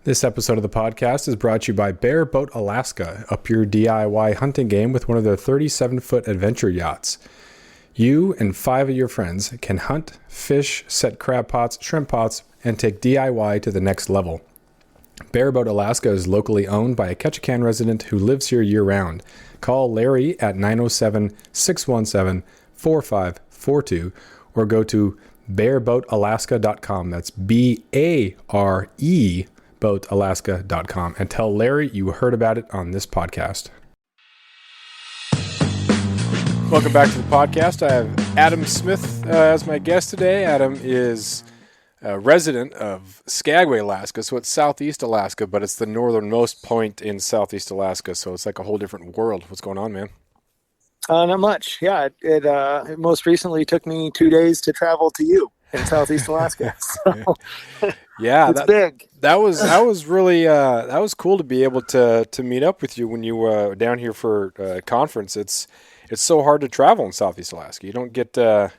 This episode of the podcast is brought to you by Bear Boat Alaska. Up your DIY hunting game with one of their 37-foot adventure yachts. You and 5 of your friends can hunt, fish, set crab pots, shrimp pots, and take DIY to the next level. Bear Boat Alaska is locally owned by a Ketchikan resident who lives here year-round. Call Larry at 907-617-4542 or go to bearboatalaska.com. That's B-A-R-E boatalaska.com and tell Larry you heard about it on this podcast. Welcome back to the podcast. I have Adam Smith as my guest today. Adam is a resident of Skagway, Alaska, so it's southeast Alaska, but it's the northernmost point in southeast Alaska, so it's like a whole different world. What's going on, man? Not much. Yeah, it most recently took me 2 days to travel to you in southeast Alaska. So yeah, it's big. That was really that was cool to be able to meet up with you when you were down here for a conference. It's so hard to travel in southeast Alaska. You don't get down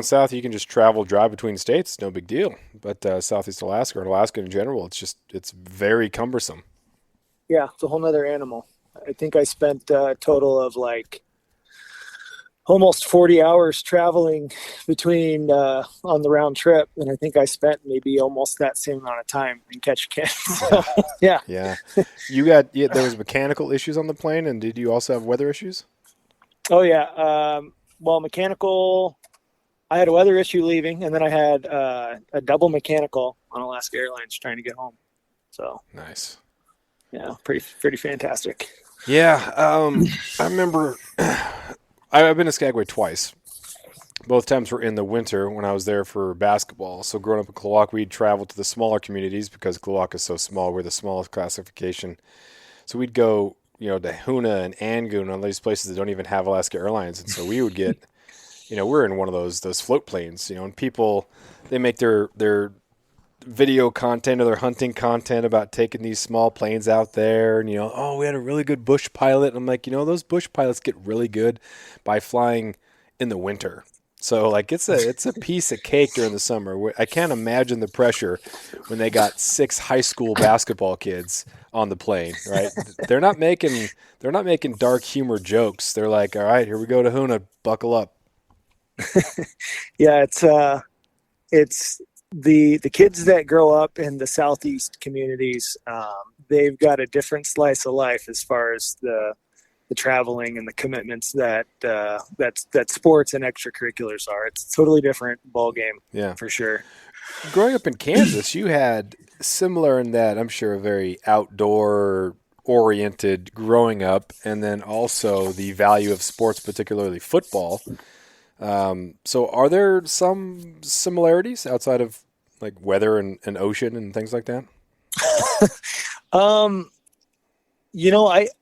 south you can just drive between states, no big deal. But southeast Alaska or Alaska in general, it's very cumbersome. Yeah, it's a whole nother animal. I think I spent a total of like almost 40 hours traveling between on the round trip, and I think I spent maybe almost that same amount of time in Ketchikan. So, yeah. There was mechanical issues on the plane, and did you also have weather issues? Oh yeah. Mechanical. I had a weather issue leaving, and then I had a double mechanical on Alaska Airlines trying to get home. So nice. Yeah, pretty fantastic. Yeah, I remember. I've been to Skagway twice. Both times were in the winter when I was there for basketball. So growing up in Klawock, we'd travel to the smaller communities because Klawock is so small. We're the smallest classification. So we'd go, to Hoonah and Angoon, on these places that don't even have Alaska Airlines. And so we would get, we're in one of those float planes, and people, they make their video content or their hunting content about taking these small planes out there and, we had a really good bush pilot. And I'm like, those bush pilots get really good by flying in the winter. So like it's a piece of cake during the summer. I can't imagine the pressure when they got 6 high school basketball kids on the plane, right? They're not making dark humor jokes. They're like, all right, here we go to Hoonah, buckle up. Yeah, it's the kids that grow up in the southeast communities, they've got a different slice of life as far as the traveling and the commitments that sports and extracurriculars are. It's a totally different ball game, yeah, for sure. Growing up in Kansas, you had similar in that, I'm sure, a very outdoor oriented growing up, and then also the value of sports, particularly football. So are there some similarities outside of like weather and ocean and things like that?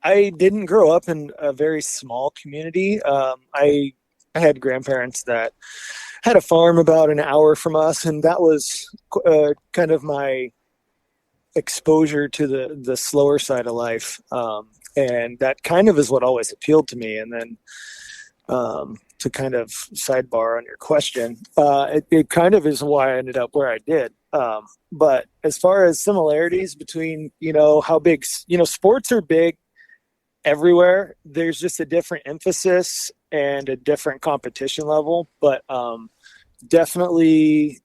I didn't grow up in a very small community. I had grandparents that had a farm about an hour from us, and that was kind of my exposure to the slower side of life. And that kind of is what always appealed to me. And then, to kind of sidebar on your question, it kind of is why I ended up where I did. But as far as similarities between, how big, sports are big everywhere. There's just a different emphasis and a different competition level. But definitely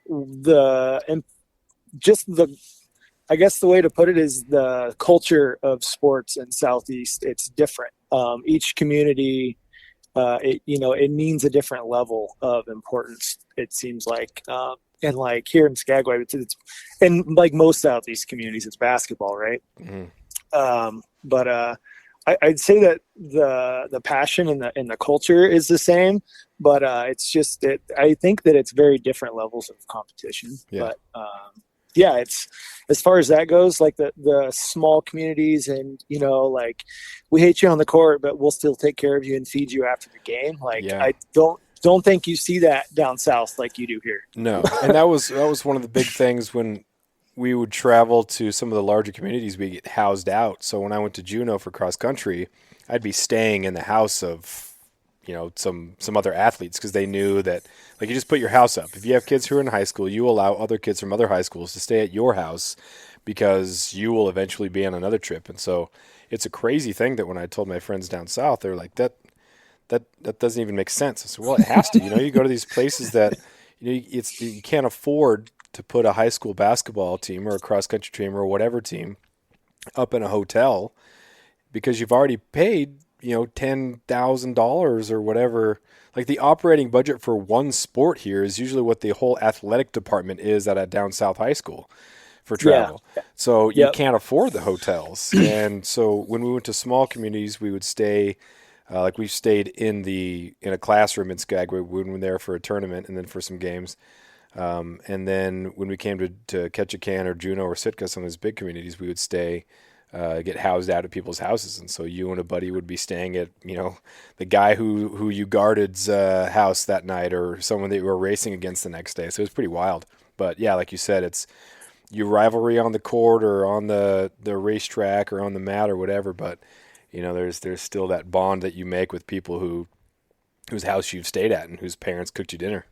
I guess the way to put it is the culture of sports in Southeast, it's different. Each community, it means a different level of importance, it seems like. And like here in Skagway, it's and like most Southeast communities, it's basketball, right? Mm-hmm. But I'd say that the passion and the culture is the same, but it's just I think that it's very different levels of competition. Yeah. But yeah, it's as far as that goes, like the small communities and, like we hate you on the court, but we'll still take care of you and feed you after the game. Like, yeah. I don't think you see that down south like you do here. No. And that was one of the big things when we would travel to some of the larger communities, we get housed out. So when I went to Juneau for cross country, I'd be staying in the house of, some other athletes, because they knew that, like, you just put your house up. If you have kids who are in high school, you allow other kids from other high schools to stay at your house because you will eventually be on another trip. And so it's a crazy thing that when I told my friends down south, they're like, that doesn't even make sense. I said, well, it has to. You go to these places that you can't afford to put a high school basketball team or a cross country team or whatever team up in a hotel because you've already paid $10,000 or whatever. Like, the operating budget for one sport here is usually what the whole athletic department is at a down south high school for travel. Yeah. So you can't afford the hotels. And so when we went to small communities, we would stay. Like, we stayed in a classroom in Skagway when we were there for a tournament and then for some games. And then when we came to Ketchikan or Juneau or Sitka, some of those big communities, we would stay, get housed out at people's houses. And so you and a buddy would be staying at, the guy who you guarded's house that night, or someone that you were racing against the next day. So it was pretty wild. But yeah, like you said, it's your rivalry on the court or on the racetrack or on the mat or whatever. But there's still that bond that you make with people whose house you've stayed at and whose parents cooked you dinner.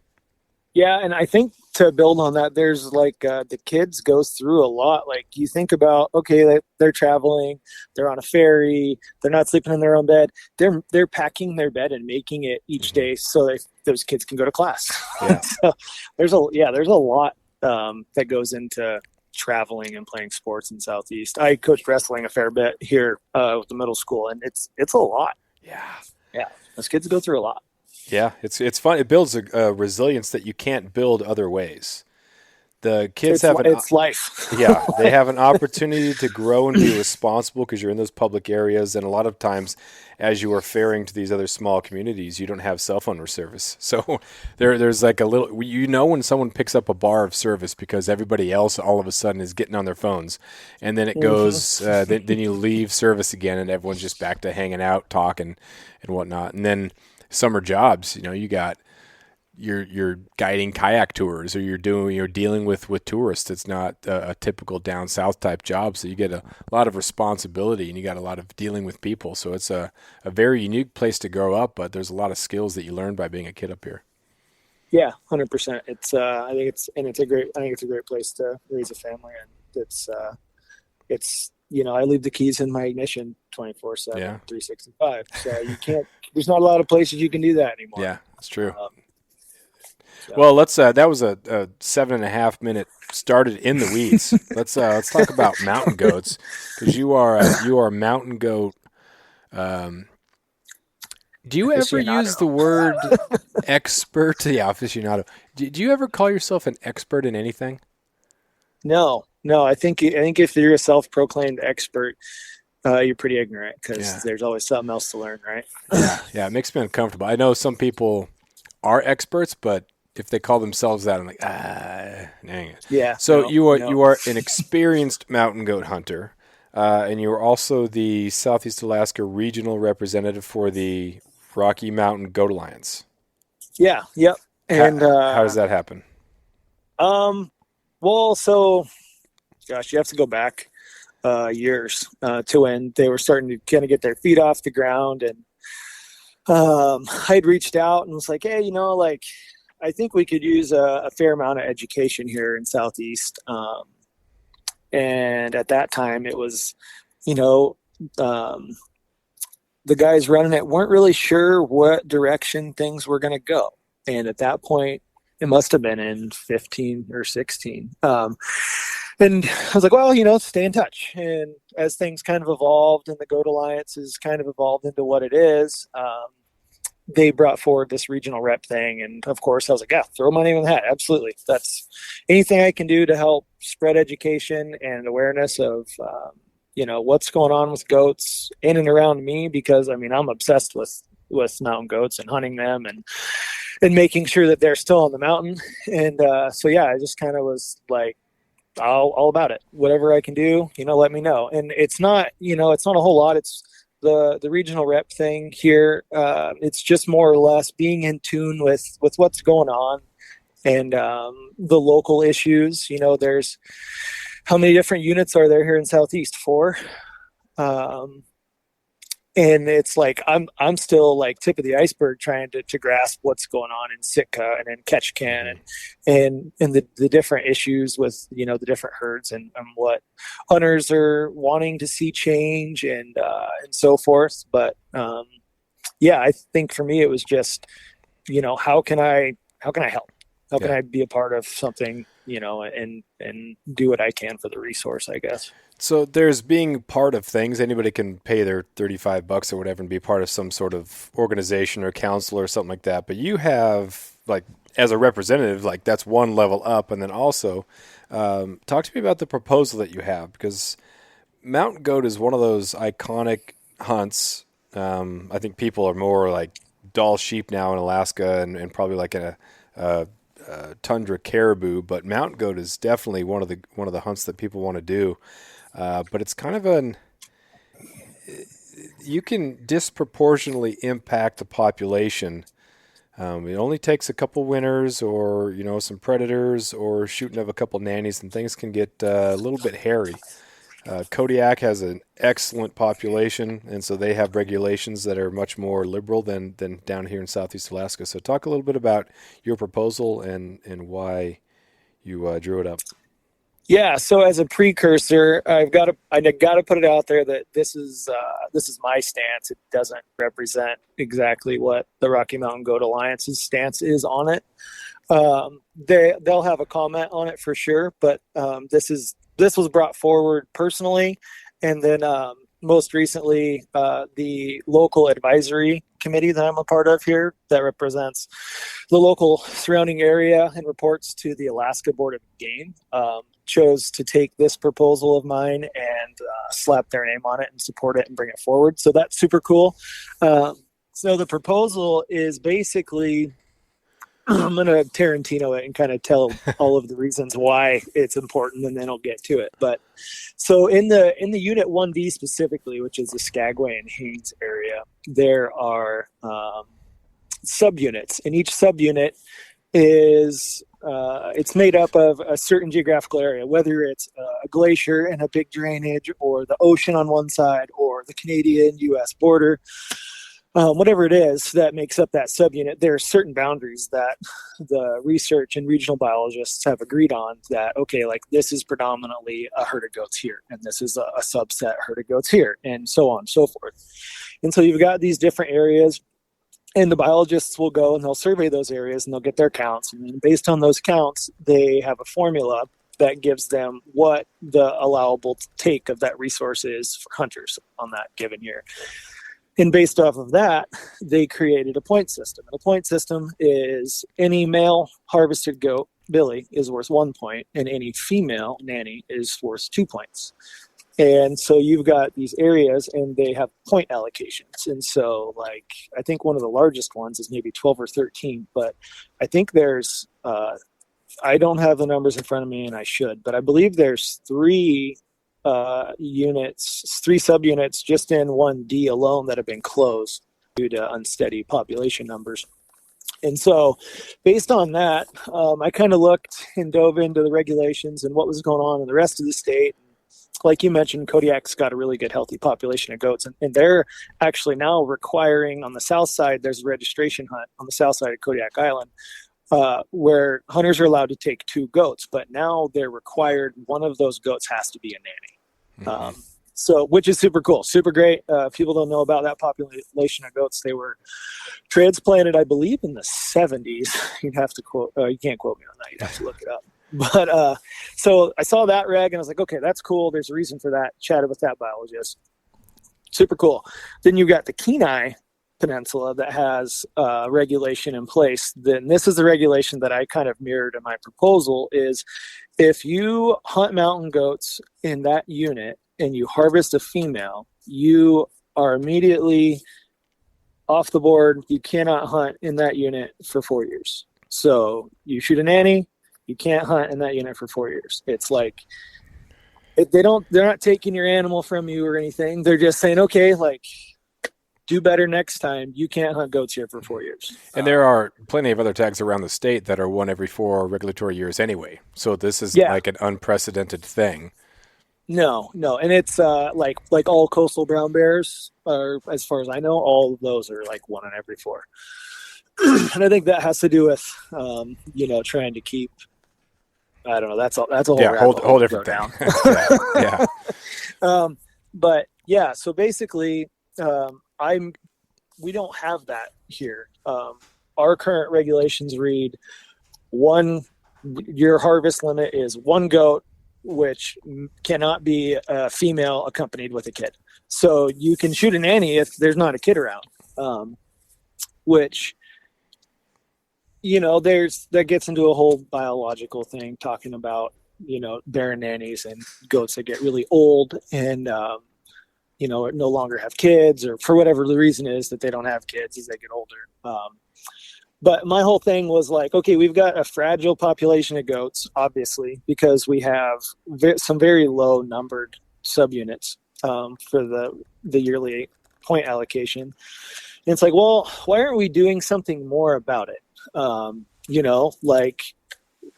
Yeah, and I think to build on that, there's like the kids goes through a lot. Like, you think about, okay, they're traveling, they're on a ferry, they're not sleeping in their own bed. They're packing their bed and making it each day so those kids can go to class. Yeah. So there's a lot that goes into traveling and playing sports in Southeast. I coached wrestling a fair bit here with the middle school, and it's a lot. Yeah, those kids go through a lot. Yeah, it's fun. It builds a resilience that you can't build other ways. The kids it's life. Yeah, they have an opportunity to grow and be responsible because you're in those public areas. And a lot of times, as you are faring to these other small communities, you don't have cell phone service. So there's like a little, when someone picks up a bar of service because everybody else all of a sudden is getting on their phones. And then it goes, then you leave service again and everyone's just back to hanging out, talking and whatnot. And then summer jobs, you got, you're guiding kayak tours, or you're dealing with tourists. It's not a typical down south type job, so you get a lot of responsibility and you got a lot of dealing with people. So it's a very unique place to grow up, but there's a lot of skills that you learn by being a kid up here. Yeah, 100%. It's I think it's a great place to raise a family, and it's I leave the keys in my ignition 24/7, 365. So you can't. There's not a lot of places you can do that anymore. Yeah, that's true. Well, let's. That was a 7.5 minute started in the weeds. Let's talk about mountain goats, because you are mountain goat. Do you ever use the word expert? Yeah, aficionado. Do you ever call yourself an expert in anything? No. I think if you're a self-proclaimed expert, you're pretty ignorant, because there's always something else to learn, right? Yeah. It makes me uncomfortable. I know some people are experts, but if they call themselves that, I'm like, dang it. Yeah. So you are an experienced mountain goat hunter, and you are also the Southeast Alaska regional representative for the Rocky Mountain Goat Alliance. Yeah. Yep. And how does that happen? Well, so, gosh, you have to go back years to when they were starting to kind of get their feet off the ground, and I'd reached out and was like, hey, I think we could use a fair amount of education here in Southeast. And at that time, it was, the guys running it weren't really sure what direction things were going to go. And at that point, it must have been in 15 or 16. And I was like, well, stay in touch. And as things kind of evolved and the Goat Alliance has kind of evolved into what it is, they brought forward this regional rep thing. And of course I was like, yeah, throw my name in the hat. Absolutely. That's anything I can do to help spread education and awareness of, what's going on with goats in and around me, because I'm obsessed with mountain goats and hunting them and making sure that they're still on the mountain. And I just kind of was like, all about it. Whatever I can do, let me know. And it's not a whole lot. It's the regional rep thing here. It's just more or less being in tune with what's going on and the local issues. There's how many different units are there here in Southeast? 4. and it's like I'm still like tip of the iceberg trying to grasp what's going on in Sitka and in Ketchikan Hmm. and the different issues with the different herds and what hunters are wanting to see change and so forth. But yeah, I think for me it was just how can I help? How can Yeah. I be a part of something, and do what I can for the resource, I guess. So there's being part of things. Anybody can pay their $35 or whatever and be part of some sort of organization or council or something like that. But you have, like, as a representative, like that's one level up. And then also, talk to me about the proposal that you have, because mountain goat is one of those iconic hunts. I think people are more like Dall sheep now in Alaska and probably like a tundra caribou, but mountain goat is definitely one of the hunts that people want to do. But it's kind of you can disproportionately impact the population. It only takes a couple winters, or some predators, or shooting of a couple nannies, and things can get a little bit hairy. Kodiak has an excellent population, and so they have regulations that are much more liberal than down here in Southeast Alaska. So talk a little bit about your proposal and why you drew it up. Yeah, so as a precursor, I got to put it out there that this is my stance. It doesn't represent exactly what the Rocky Mountain Goat Alliance's stance is on it. They'll have a comment on it for sure, but this was brought forward personally, and then most recently, the local advisory committee that I'm a part of here that represents the local surrounding area and reports to the Alaska Board of Game, chose to take this proposal of mine and slap their name on it and support it and bring it forward. So that's super cool. So the proposal is basically, I'm going to Tarantino it and kind of tell all of the reasons why it's important, and then I'll get to it. But so in the Unit 1D specifically, which is the Skagway and Haines area, there are subunits, and each subunit is it's made up of a certain geographical area, whether it's a glacier and a big drainage, or the ocean on one side, or the Canadian-U.S. border. Whatever it is that makes up that subunit, there are certain boundaries that the research and regional biologists have agreed on, that, okay, like this is predominantly a herd of goats here, and this is a subset herd of goats here, and so on and so forth. And so you've got these different areas, and the biologists will go and they'll survey those areas and they'll get their counts. And then based on those counts, they have a formula that gives them what the allowable take of that resource is for hunters on that given year. And based off of that, they created a point system. And a point system is any male harvested goat, Billy, is worth 1 point, and any female nanny is worth 2 points. And so you've got these areas, and they have point allocations. And so, like, I think one of the largest ones is maybe 12 or 13, but I think there's, I don't have the numbers in front of me, and I should, but I believe there's three subunits just in 1D alone that have been closed due to unsteady population numbers. And so based on that, I kind of looked and dove into the regulations and what was going on in the rest of the state. Like you mentioned, Kodiak's got a really good, healthy population of goats, and they're actually now requiring, on the south side, there's a registration hunt on the south side of Kodiak Island, where hunters are allowed to take 2 goats, but now they're required one of those goats has to be a nanny. So, which is super cool, super great. If people don't know about that population of goats, they were transplanted, I believe, in the 70s. You'd have to quote, you can't quote me on that. You'd have to look it up. But so I saw that reg and I was like, okay, that's cool. There's a reason for that. Chatted with that biologist. Super cool. Then you've got the Kenai Peninsula that has regulation in place. Then this is the regulation that I kind of mirrored in my proposal is if you hunt mountain goats in that unit and you harvest a female, you are immediately off the board. You cannot hunt in that unit for 4 years. So you shoot a nanny, you can't hunt in that unit for 4 years. It's like they're not taking your animal from you or anything. They're just saying, okay, like, do better next time. You can't hunt goats here for 4 years. And there are plenty of other tags around the state that are one every 4 regulatory years anyway. So this is Yeah. like an unprecedented thing. No, and it's like all coastal brown bears are, as far as I know, all of those are like one in every four, and I think that has to do with trying to keep. I don't know. That's a whole Yeah, rabbit hole whole to go different thing. down. Yeah, yeah. But yeah, so basically, I'm we don't have that here. Our current regulations read one your harvest limit is one goat, which cannot be a female accompanied with a kid. So you can shoot a nanny if there's not a kid around, which there's that gets into a whole biological thing talking about barren nannies and goats that get really old and no longer have kids, or for whatever the reason is that they don't have kids as they get older. But my whole thing was like, okay, we've got a fragile population of goats, obviously, because we have some very low numbered subunits for the yearly point allocation. And it's like, well, why aren't we doing something more about it? Like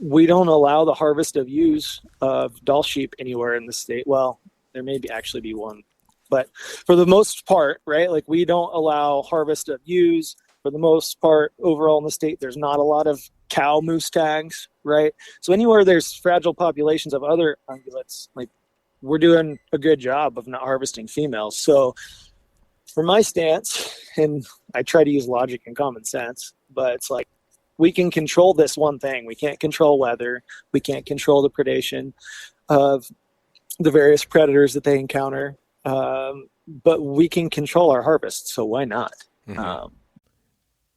we don't allow the harvest of ewes of Dall sheep anywhere in the state. Well, there may actually be one, but for the most part, right? Like we don't allow harvest of ewes. For the most part, overall in the state, there's not a lot of cow moose tags, right? So anywhere there's fragile populations of other ungulates, like we're doing a good job of not harvesting females. So for my stance, and I try to use logic and common sense, but it's like we can control this one thing. We can't control weather. We can't control the predation of the various predators that they encounter, but we can control our harvest. So why not? Mm-hmm.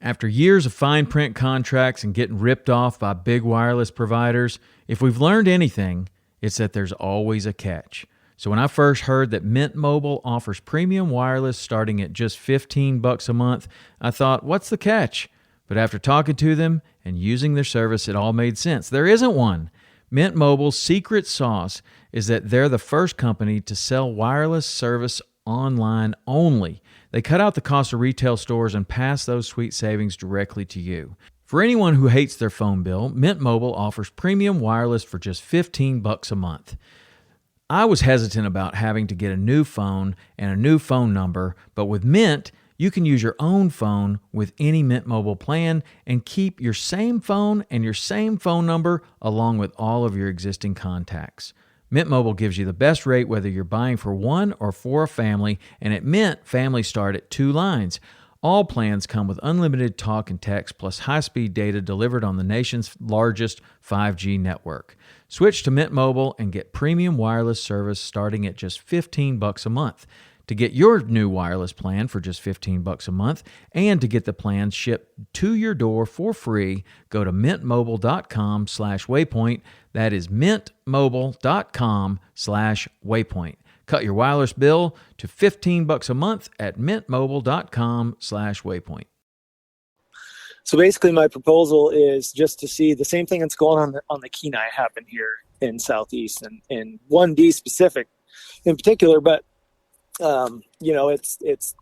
After years of fine print contracts and getting ripped off by big wireless providers, if we've learned anything, it's that there's always a catch. So when I first heard that Mint Mobile offers premium wireless starting at just $15 a month, I thought, what's the catch? But after talking to them and using their service, it all made sense. There isn't one. Mint Mobile's secret sauce is that they're the first company to sell wireless service online only. They cut out the cost of retail stores and pass those sweet savings directly to you. For anyone who hates their phone bill, Mint Mobile offers premium wireless for just $15 a month. I was hesitant about having to get a new phone and a new phone number, but with Mint, you can use your own phone with any Mint Mobile plan and keep your same phone and your same phone number along with all of your existing contacts. Mint Mobile gives you the best rate whether you're buying for one or for a family, and at Mint, families start at 2 lines. All plans come with unlimited talk and text plus high-speed data delivered on the nation's largest 5G network. Switch to Mint Mobile and get premium wireless service starting at just $15 a month. To get your new wireless plan for just $15 a month and to get the plan shipped to your door for free, go to mintmobile.com/waypoint. That is mintmobile.com/waypoint. Cut your wireless bill to $15 a month at mintmobile.com/waypoint. So basically, my proposal is just to see the same thing that's going on the Kenai happen here in Southeast and in 1D specific in particular, but it's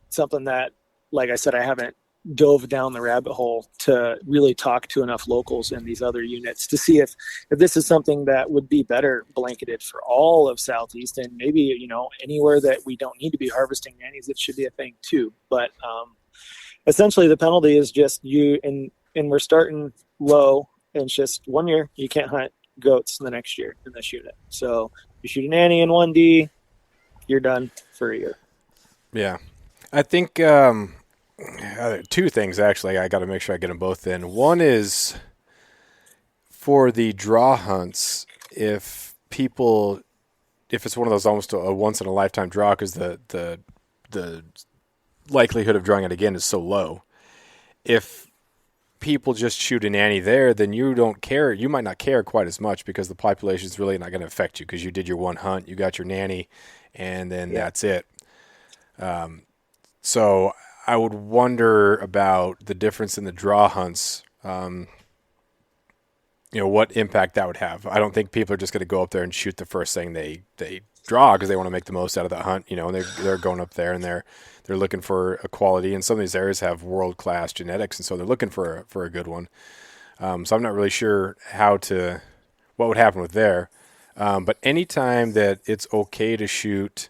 something that, like I said, I haven't dove down the rabbit hole to really talk to enough locals in these other units to see if this is something that would be better blanketed for all of Southeast, and maybe anywhere that we don't need to be harvesting nannies, it should be a thing too. But essentially, the penalty is just and we're starting low, and it's just 1 year you can't hunt goats the next year in this unit. So you shoot a nanny in 1D, you're done for a year. Yeah. I think 2 things, actually. I got to make sure I get them both in. One is for the draw hunts, if it's one of those almost a once-in-a-lifetime draw because the likelihood of drawing it again is so low. If people just shoot a nanny there, then you don't care. You might not care quite as much because the population is really not going to affect you because you did your one hunt, you got your nanny, and then that's it. So I would wonder about the difference in the draw hunts, what impact that would have. I don't think people are just going to go up there and shoot the first thing they draw because they want to make the most out of that hunt, and they're going up there and they're looking for a quality, and some of these areas have world-class genetics, and so they're looking for a good one. So I'm not really sure what would happen with there. But anytime that it's okay to shoot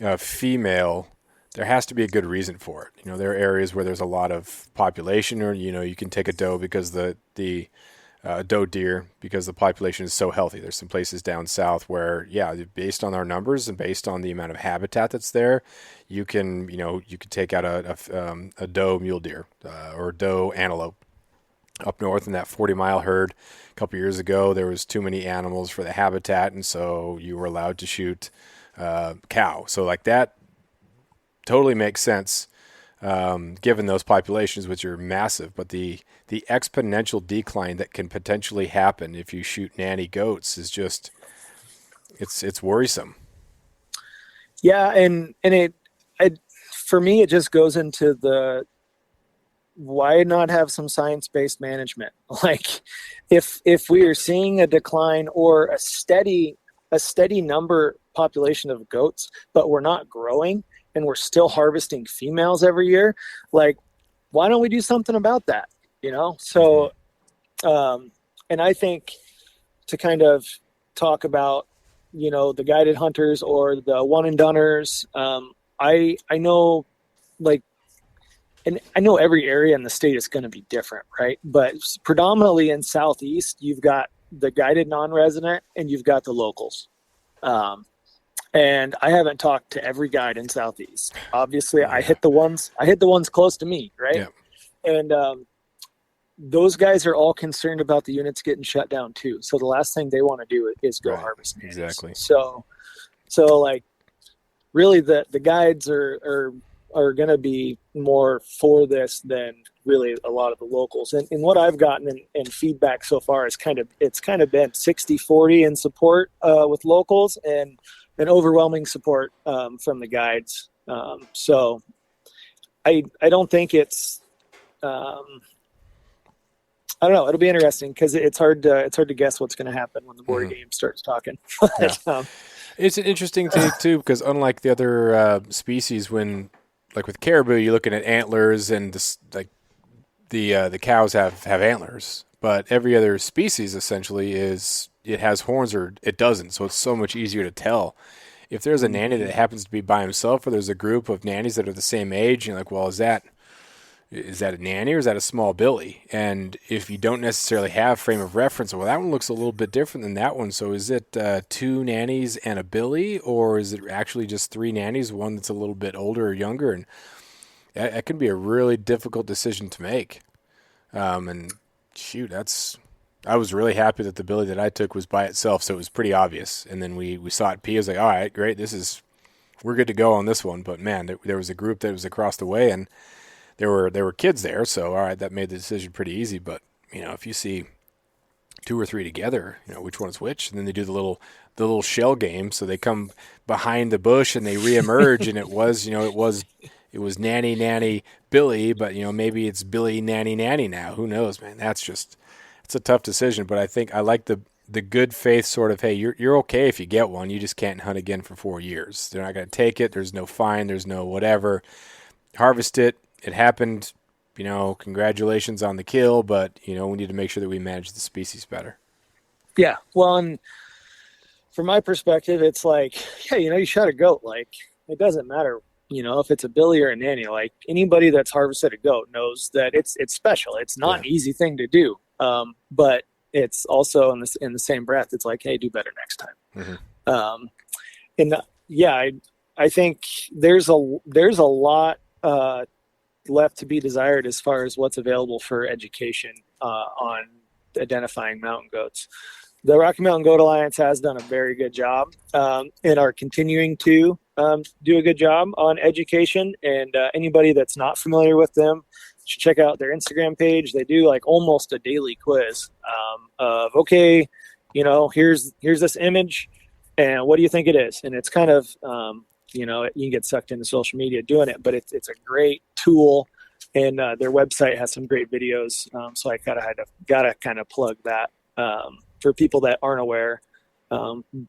a female, there has to be a good reason for it. There are areas where there's a lot of population, or you can take a doe because the doe deer, because the population is so healthy. There's some places down south where, yeah, based on our numbers and based on the amount of habitat that's there, you can take out a doe mule deer or doe antelope. Up north in that 40-mile herd a couple years ago, there was too many animals for the habitat, and so you were allowed to shoot cow. So like that totally makes sense given those populations, which are massive. But the exponential decline that can potentially happen if you shoot nanny goats is just it's worrisome. Yeah, and it for me, it just goes into the why not have some science-based management? Like if we are seeing a decline or a steady number population of goats, but we're not growing and we're still harvesting females every year, like why don't we do something about that? So and I think to kind of talk about the guided hunters or the one and doneers, I know, like, and I know every area in the state is going to be different, right? But predominantly in Southeast, you've got the guided non-resident and you've got the locals. And I haven't talked to every guide in Southeast. Obviously, I hit the ones close to me, right? Yeah. And those guys are all concerned about the units getting shut down too. So the last thing they want to do is go harvest nannies. Exactly. So like really the guides are going to be more for this than really a lot of the locals. And what I've gotten in feedback so far is it's kind of been 60-40 in support with locals and an overwhelming support from the guides. So I don't think it's I don't know. It'll be interesting because it's hard to guess what's going to happen when the board game starts talking. But, it's an interesting thing too, because unlike the other species, when like with caribou, you're looking at antlers, and the cows have antlers, but every other species essentially it has horns or it doesn't. So it's so much easier to tell. If there's a nanny that happens to be by himself, or there's a group of nannies that are the same age, you're like, well, is that a nanny or is that a small billy? And if you don't necessarily have frame of reference, well, that one looks a little bit different than that one. So is it 2 nannies and a billy, or is it actually just 3 nannies, one that's a little bit older or younger? And that can be a really difficult decision to make. And shoot, I was really happy that the billy that I took was by itself, so it was pretty obvious. And then we saw it pee. I was like, all right, great, we're good to go on this one. But man, there was a group that was across the way, and there were kids there, so all right, that made the decision pretty easy. But if you see 2 or 3 together, which one is which, and then they do the little shell game, so they come behind the bush and they reemerge, and it was nanny Billy, but maybe it's Billy nanny now. Who knows, man? It's a tough decision. But I think I like the good faith sort of, hey, you're okay if you get one, you just can't hunt again for 4 years. They're not going to take it. There's no fine. There's no whatever. Harvest it. It happened, congratulations on the kill, but, we need to make sure that we manage the species better. Yeah. Well, and from my perspective, it's like, yeah, you shot a goat. Like, it doesn't matter, if it's a billy or a nanny. Like, anybody that's harvested a goat knows that it's special. It's not an easy thing to do. But it's also in the same breath, it's like, hey, do better next time. Mm-hmm. I think there's a lot left to be desired as far as what's available for education on identifying mountain goats. The Rocky Mountain Goat Alliance has done a very good job and are continuing to do a good job on education. And anybody that's not familiar with them should check out their Instagram page. They do like almost a daily quiz of, okay, here's this image, and what do you think it is? And it's kind of you can get sucked into social media doing it, but it's a great tool, and their website has some great videos. So I gotta kind of plug that for people that aren't aware.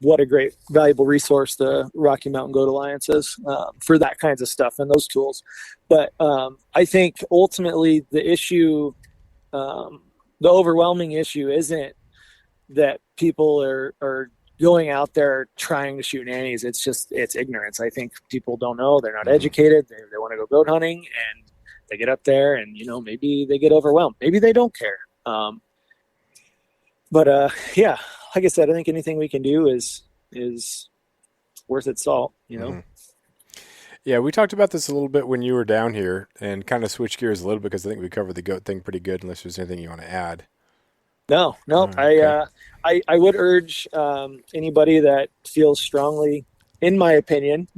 What a great, valuable resource the Rocky Mountain Goat Alliance is for that kinds of stuff and those tools. But I think ultimately the issue, the overwhelming issue, isn't that people are going out there trying to shoot nannies. It's ignorance. I think people don't know. They're not Mhm. educated. They want to go goat hunting, and they get up there, and maybe they get overwhelmed. Maybe they don't care. But yeah, like I said, I think anything we can do is worth its salt. Mhm. Yeah, we talked about this a little bit when you were down here, and kind of switched gears a little bit because I think we covered the goat thing pretty good. Unless there's anything you want to add. No. Okay. I would urge anybody that feels strongly, in my opinion,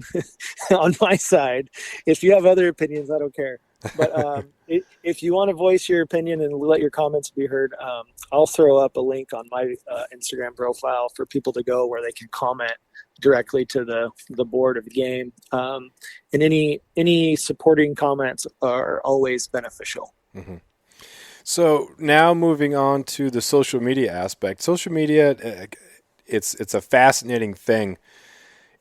on my side. If you have other opinions, I don't care. But if you want to voice your opinion and let your comments be heard, I'll throw up a link on my Instagram profile for people to go where they can comment directly to the board of the game. And any supporting comments are always beneficial. Mhm. So now moving on to the social media aspect. Social media, it's a fascinating thing.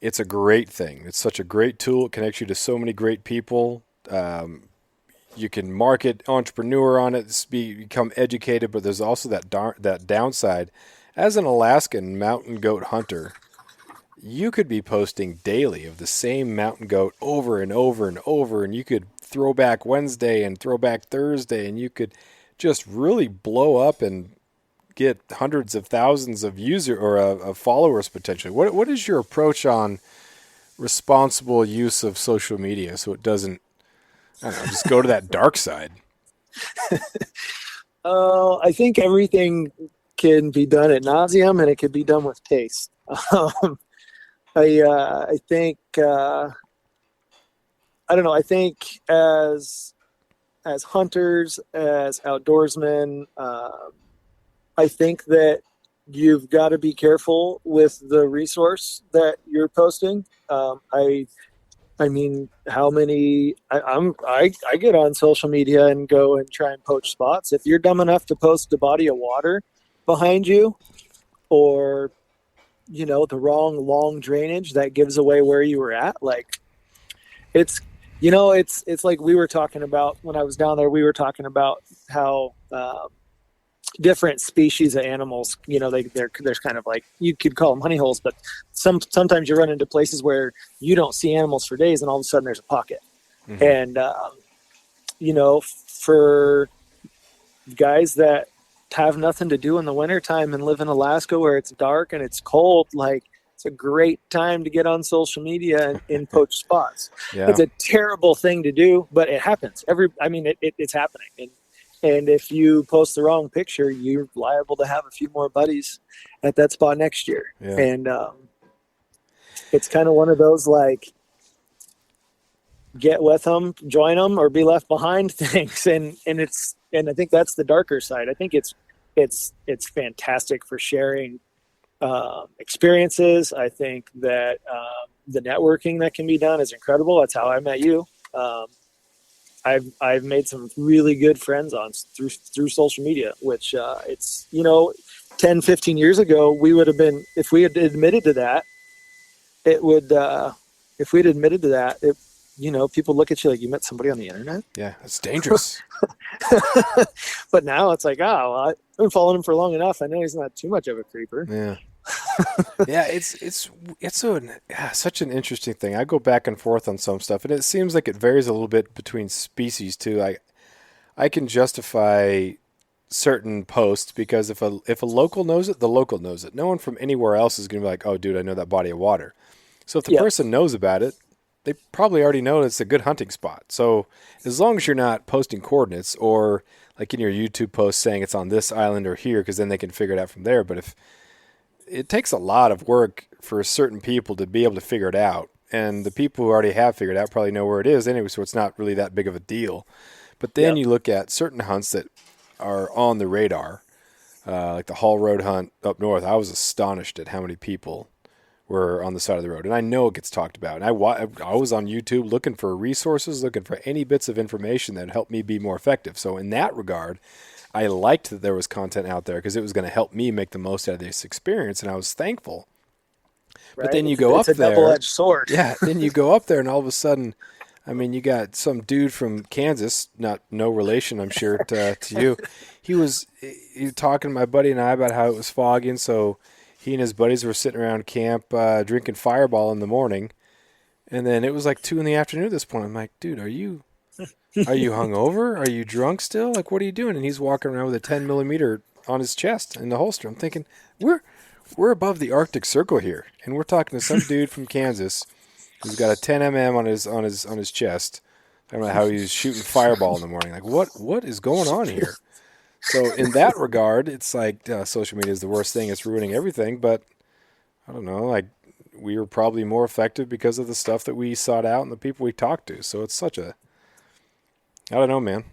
It's a great thing. It's such a great tool. It connects you to so many great people. You can market entrepreneur on it, become educated, but there's also that downside. As an Alaskan mountain goat hunter, you could be posting daily of the same mountain goat over and over and over, and you could throw back Wednesday and throw back Thursday, and you could just really blow up and get hundreds of thousands of of followers potentially. What is your approach on responsible use of social media so it doesn't, I don't know, just go to that dark side? I think everything can be done at nauseum, and it can be done with taste. I think I don't know. I think as hunters, as outdoorsmen, I think that you've got to be careful with the resource that you're posting. I mean, how many? I get on social media and go and try and poach spots. If you're dumb enough to post a body of water behind you, or the wrong long drainage that gives away where you were at, like it's it's like we were talking about when I was down there. We were talking about how different species of animals, there's kind of like, you could call them honey holes, but sometimes you run into places where you don't see animals for days, and all of a sudden there's a pocket. Mm-hmm. And for guys that have nothing to do in the wintertime and live in Alaska where it's dark and it's cold, like, it's a great time to get on social media and poach spots. Yeah. It's a terrible thing to do, but it happens. It's happening. And if you post the wrong picture, you're liable to have a few more buddies at that spot next year. Yeah. And it's kind of one of those, like, get with them, join them, or be left behind things. And I think that's the darker side. I think it's fantastic for sharing experiences. I think that the networking that can be done is incredible. That's how I met you. I've made some really good friends through social media, which it's 10, 15 years ago, we would have been, if we had admitted to that, people look at you like you met somebody on the internet. Yeah, it's dangerous. But now it's like, I've been following him for long enough. I know he's not too much of a creeper. Yeah. Yeah, it's such an interesting thing. I go back and forth on some stuff, and it seems like it varies a little bit between species too. I can justify certain posts because if a local knows it, the local knows it. No one from anywhere else is going to be like, "Oh, dude, I know that body of water." So if the person knows about it, they probably already know it's a good hunting spot. So as long as you're not posting coordinates or like in your YouTube post saying it's on this island or here, because then they can figure it out from there. But if it takes a lot of work for certain people to be able to figure it out. And the people who already have figured it out probably know where it is anyway, so it's not really that big of a deal. But then you look at certain hunts that are on the radar, like the Hall Road hunt up north. I was astonished at how many people were on the side of the road. And I know it gets talked about. And I was on YouTube looking for resources, looking for any bits of information that would help me be more effective. So in that regard, I liked that there was content out there because it was going to help me make the most out of this experience, and I was thankful. Right? But then you go up there. It's a double-edged sword. Yeah, then you go up there, and all of a sudden, I mean, you got some dude from Kansas, no relation, I'm sure, to you. He was talking to my buddy and I about how it was foggy, and so he and his buddies were sitting around camp drinking Fireball in the morning, and then it was like 2 PM at this point. I'm like, dude, are you hungover? Are you drunk still? Like, what are you doing? And he's walking around with a 10 mm on his chest in the holster. I'm thinking, we're above the Arctic Circle here, and we're talking to some dude from Kansas who's got a 10 mm on his chest. I don't know how he's shooting Fireball in the morning. Like, what is going on here? So in that regard, it's like social media is the worst thing. It's ruining everything. But I don't know. Like, we were probably more effective because of the stuff that we sought out and the people we talked to. So it's such a, I don't know, man.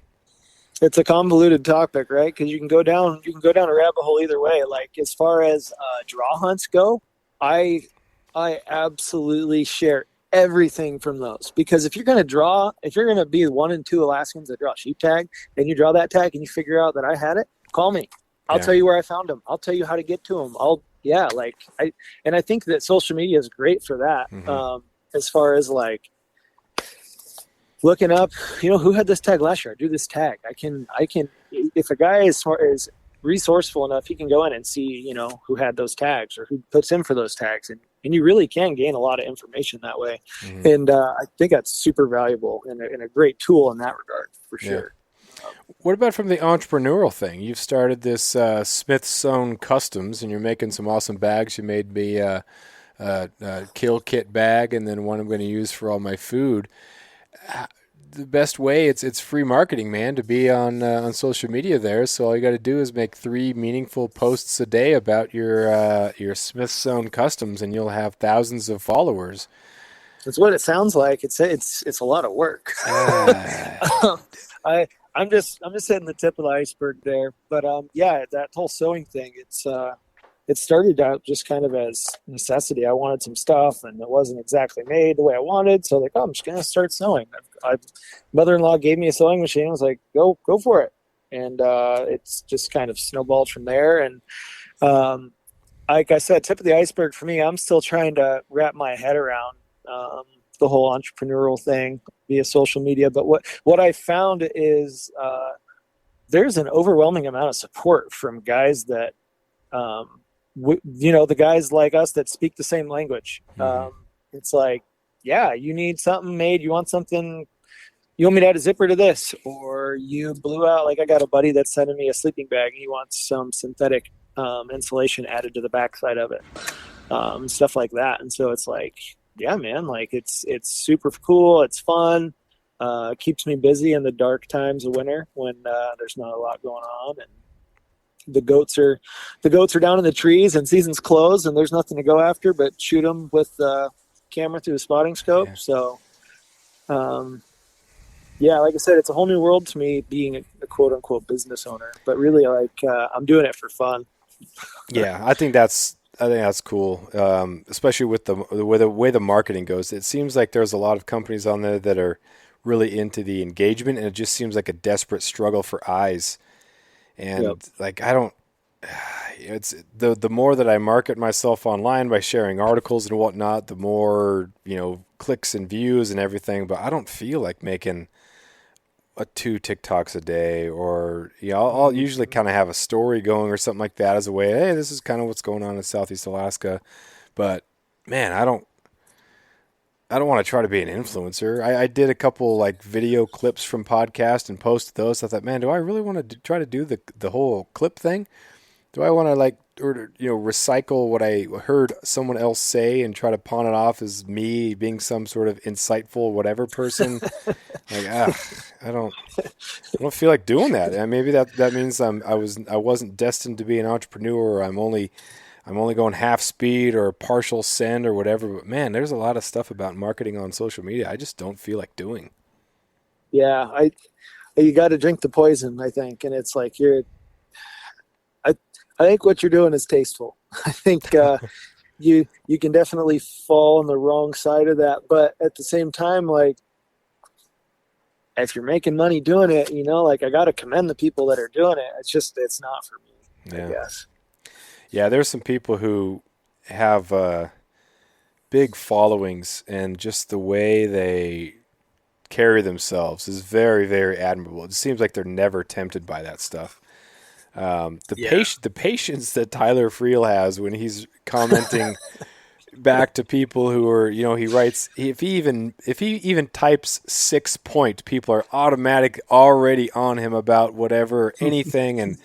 It's a convoluted topic, right? Because you can go down a rabbit hole either way. Like, as far as draw hunts go, I absolutely share everything from those, because if you're going to be 1 and 2 Alaskans that draw a sheep tag, and you draw that tag and you figure out that I had it, call me. I'll tell you where I found them. I'll tell you how to get to them. I think that social media is great for that. Mm-hmm. As far as like looking up, who had this tag last year? I do this tag. I can. If a guy is resourceful enough, he can go in and see, who had those tags or who puts in for those tags, and you really can gain a lot of information that way. Mm-hmm. And I think that's super valuable and a great tool in that regard for sure. What about from the entrepreneurial thing? You've started this Smith Sewn Customs, and you're making some awesome bags. You made me a kill kit bag, and then one I'm going to use for all my food. The best way, it's free marketing, man, to be on social media there. So all you got to do is make 3 meaningful posts a day about your Smith Sewn Customs, and you'll have thousands of followers. That's what it sounds like. It's a lot of work. I'm just hitting the tip of the iceberg there, but that whole sewing thing, it started out just kind of as necessity. I wanted some stuff, and it wasn't exactly made the way I wanted, so like, I'm just gonna start sewing. Mother-in-law gave me a sewing machine. I was like, go for it, and it's just kind of snowballed from there. And like I said, tip of the iceberg for me. I'm still trying to wrap my head around the whole entrepreneurial thing via social media. But what I found is there's an overwhelming amount of support from guys that, the guys like us that speak the same language. Mm-hmm. It's like, you need something made. You want something, you want me to add a zipper to this, or you blew out. Like, I got a buddy that's sending me a sleeping bag. He wants some synthetic insulation added to the backside of it, stuff like that. And so it's like, yeah, man, like it's super cool. It's fun. Keeps me busy in the dark times of winter when there's not a lot going on, and the goats are down in the trees and season's closed and there's nothing to go after but shoot them with the camera through the spotting scope. Yeah. So, like I said, it's a whole new world to me being a quote unquote business owner, but really I'm doing it for fun. Yeah. I think that's cool. Especially with the way the marketing goes. It seems like there's a lot of companies on there that are really into the engagement, and it just seems like a desperate struggle for eyes. And it's the more that I market myself online by sharing articles and whatnot, the more, clicks and views and everything. But I don't feel like making 2 TikToks a day, or, I'll usually kind of have a story going or something like that as a way, hey, this is kind of what's going on in Southeast Alaska. But man, I don't want to try to be an influencer. I did a couple like video clips from podcasts and posted those. I thought, man, do I really want to try to do the whole clip thing? Do I want to recycle what I heard someone else say and try to pawn it off as me being some sort of insightful whatever person? I don't feel like doing that. And maybe that means I wasn't destined to be an entrepreneur, or I'm only going half speed or partial send or whatever. But man, there's a lot of stuff about marketing on social media I just don't feel like doing. Yeah, you got to drink the poison, I think, and it's like I think what you're doing is tasteful. I think you can definitely fall on the wrong side of that, but at the same time, like, if you're making money doing it, I got to commend the people that are doing it. It's not for me, I guess. Yeah, there's some people who have big followings, and just the way they carry themselves is very, very admirable. It seems like they're never tempted by that stuff. The patience that Tyler Friel has when he's commenting back to people who are, he writes, if he even types 6 point, people are already on him about whatever, anything. And,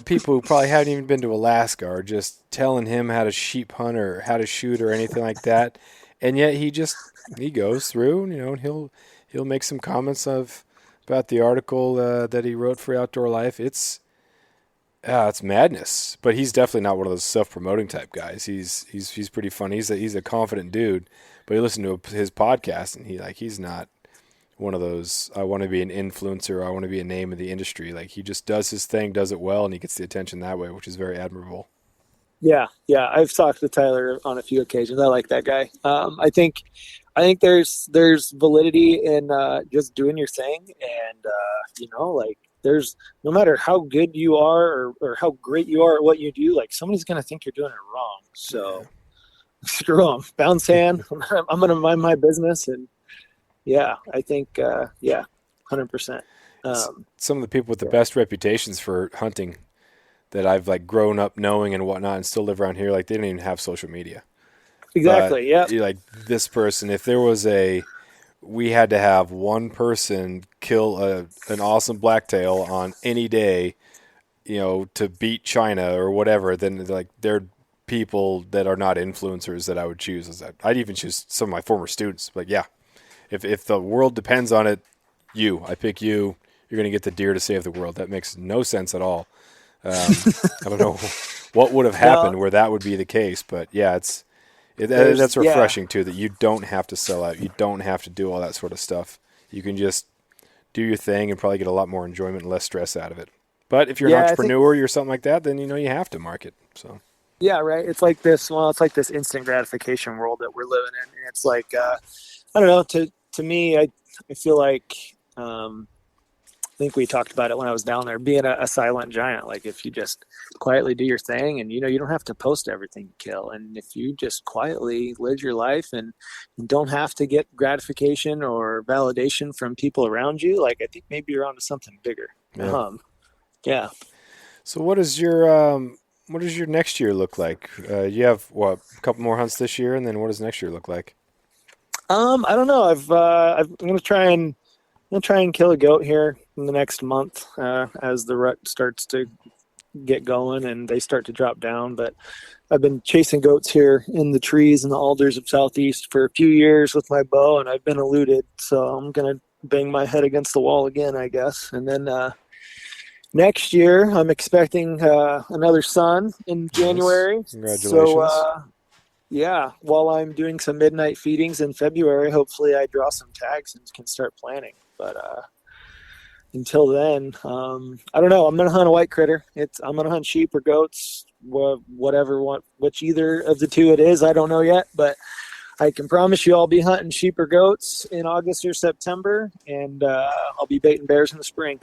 people who probably haven't even been to Alaska are just telling him how to sheep hunt or how to shoot or anything like that. And yet he goes through, and he'll make some comments about the article that he wrote for Outdoor Life. It's madness, but he's definitely not one of those self-promoting type guys. He's pretty funny. He's a confident dude, but you listen to his podcast and he's not one of those, I want to be an influencer, I want to be a name in the industry. Like, he just does his thing, does it well, and he gets the attention that way, which is very admirable. Yeah. I've talked to Tyler on a few occasions. I like that guy. I think there's validity in just doing your thing, and there's, no matter how good you are or how great you are at what you do, like, somebody's gonna think you're doing it wrong. So screw them. Bounce hand. I'm gonna mind my business, and I think 100%. Some of the people with the best reputations for hunting that I've grown up knowing and whatnot and still live around here, they don't even have social media. Exactly. Yeah. Like, this person, if there was we had to have one person kill an awesome blacktail on any day, to beat China or whatever, then they're people that are not influencers that I would choose. I'd even choose some of my former students. If the world depends on it, I pick you. You're going to get the deer to save the world. That makes no sense at all. I don't know what would have happened where that would be the case, but that's refreshing too, that you don't have to sell out. You don't have to do all that sort of stuff. You can just do your thing and probably get a lot more enjoyment and less stress out of it. But if you're an entrepreneur or something like that, then you have to market. So. Yeah, right. It's like this. Well, it's like this instant gratification world that we're living in, and it's like I don't know. To me, I feel like I think we talked about it when I was down there, being a silent giant. Like, if you just quietly do your thing, and you don't have to post everything you kill, and if you just quietly live your life and you don't have to get gratification or validation from people around you, I think maybe you're onto something bigger. Yeah. So what does your next year look like? You have a couple more hunts this year, and then what does next year look like? I don't know. I'm gonna try and kill a goat here in the next month as the rut starts to get going and they start to drop down. But I've been chasing goats here in the trees and the alders of Southeast for a few years with my bow, and I've been eluded. So I'm gonna bang my head against the wall again, I guess. And then next year, I'm expecting another son in January. Nice. Congratulations. So, while I'm doing some midnight feedings in February, hopefully I draw some tags and can start planning. But until then, I don't know. I'm going to hunt a white critter. I'm going to hunt sheep or goats, which either of the two it is. I don't know yet, but I can promise you I'll be hunting sheep or goats in August or September, and I'll be baiting bears in the spring.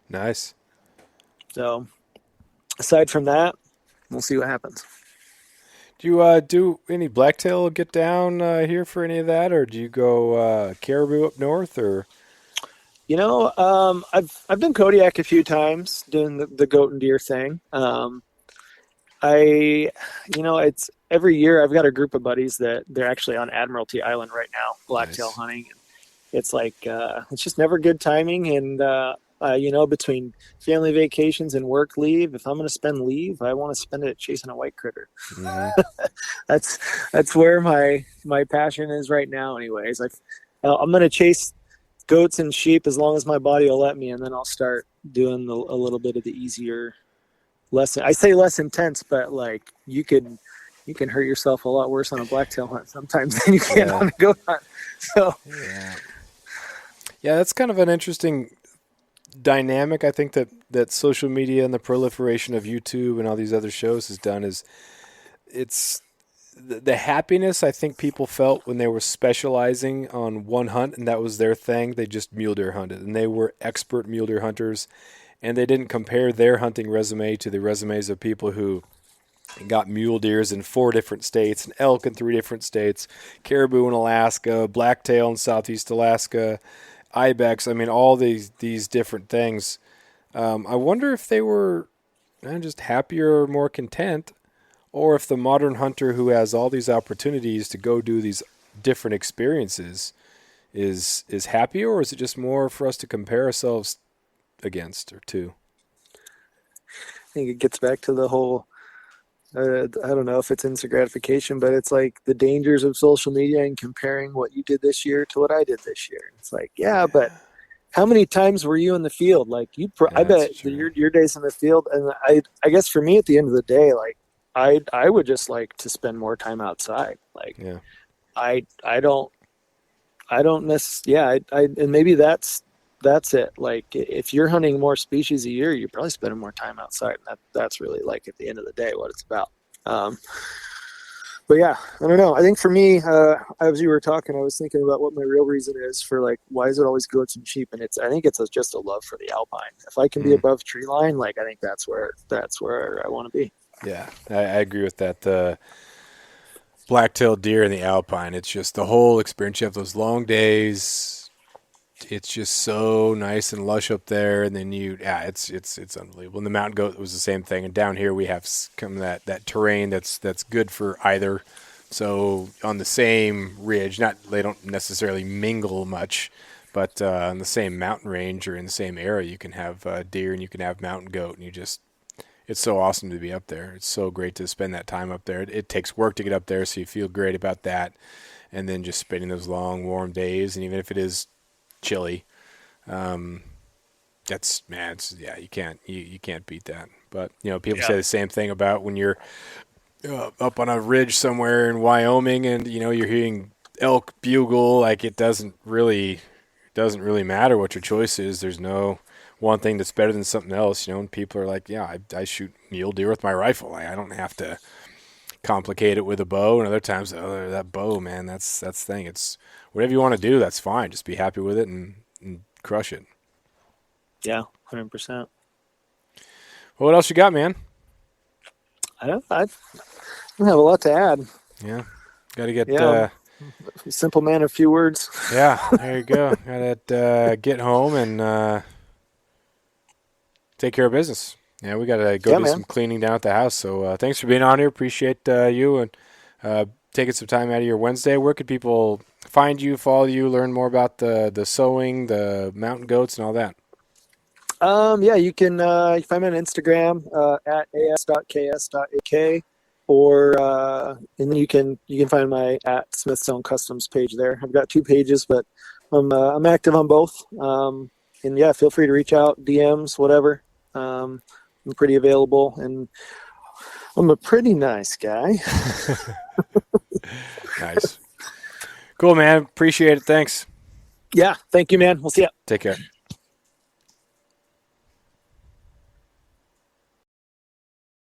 Nice. So aside from that, we'll see what happens. Do you do any blacktail get down here for any of that, or do you go caribou up north, or? I've done Kodiak a few times doing the goat and deer thing. It's every year I've got a group of buddies that they're actually on Admiralty Island right now, blacktail hunting. It's it's just never good timing. And, between family vacations and work leave, if I'm going to spend leave, I want to spend it chasing a white critter. Mm-hmm. That's where my passion is right now. Anyways, I'm going to chase goats and sheep as long as my body will let me, and then I'll start doing a little bit of the easier, less intense, but you can hurt yourself a lot worse on a blacktail hunt sometimes than you can on a goat hunt. So that's kind of an interesting dynamic. I think that social media and the proliferation of YouTube and all these other shows has done is it's the happiness I think people felt when they were specializing on one hunt and that was their thing. They just mule deer hunted, and they were expert mule deer hunters, and they didn't compare their hunting resume to the resumes of people who got mule deers in 4 different states, and elk in 3 different states, caribou in Alaska, blacktail in Southeast Alaska, ibex. I mean, all these different things. I wonder if they were just happier or more content, or if the modern hunter who has all these opportunities to go do these different experiences is happier, or is it just more for us to compare ourselves against or to? I think it gets back to the whole, I don't know if it's instant gratification, but it's like the dangers of social media and comparing what you did this year to what I did this year. It's like, yeah, but how many times were you in the field? Like I bet your days in the field. And I guess for me at the end of the day, like I would just like to spend more time outside. Like, Yeah. I don't necessarily, yeah, and maybe that's it. Like if you're hunting more species a year, you're probably spending more time outside. And that's really like at the end of the day what it's about. But yeah, I don't know. I think for me, as you were talking, I was thinking about what my real reason is for like why is it always goats and sheep, and I think it's just a love for the alpine. If I can be above tree line, like I think that's where I want to be. Yeah, I agree with that. The black-tailed deer in the alpine, it's just the whole experience. You have those long days. It's just so nice and lush up there, and then it's unbelievable. And the mountain goat was the same thing. And down here we have that terrain that's good for either. So on the same ridge, they don't necessarily mingle much, but on the same mountain range or in the same area, you can have deer and you can have mountain goat, and it's so awesome to be up there. It's so great to spend that time up there. It takes work to get up there, so you feel great about that. And then just spending those long, warm days, and even if it is chilly, you can't beat that. But people say the same thing about when you're up on a ridge somewhere in Wyoming, and you're hearing elk bugle. Like it doesn't really matter what your choice is. There's no one thing that's better than something else, and people are like, yeah, I shoot mule deer with my rifle. I don't have to complicate it with a bow. And other times, that bow, man, that's the thing. It's whatever you want to do, that's fine. Just be happy with it and crush it. Yeah, 100%. Well, what else you got, man? I don't have a lot to add. Yeah, got to get. Simple man, a few words. Yeah, there you go. Got to get home and take care of business. Yeah, we got to go do some cleaning down at the house. So thanks for being on here. Appreciate you and taking some time out of your Wednesday. Where could people find you, follow you, learn more about the sowing, the mountain goats, and all that? You can find me on Instagram at as.ks.ak, or and then you can find my at Smithstone Customs page there. I've got 2 pages, but I'm active on both. And yeah, feel free to reach out, DMs, whatever. I'm pretty available, and I'm a pretty nice guy. Nice. Cool, man. Appreciate it. Thanks. Yeah. Thank you, man. We'll see ya. Take care.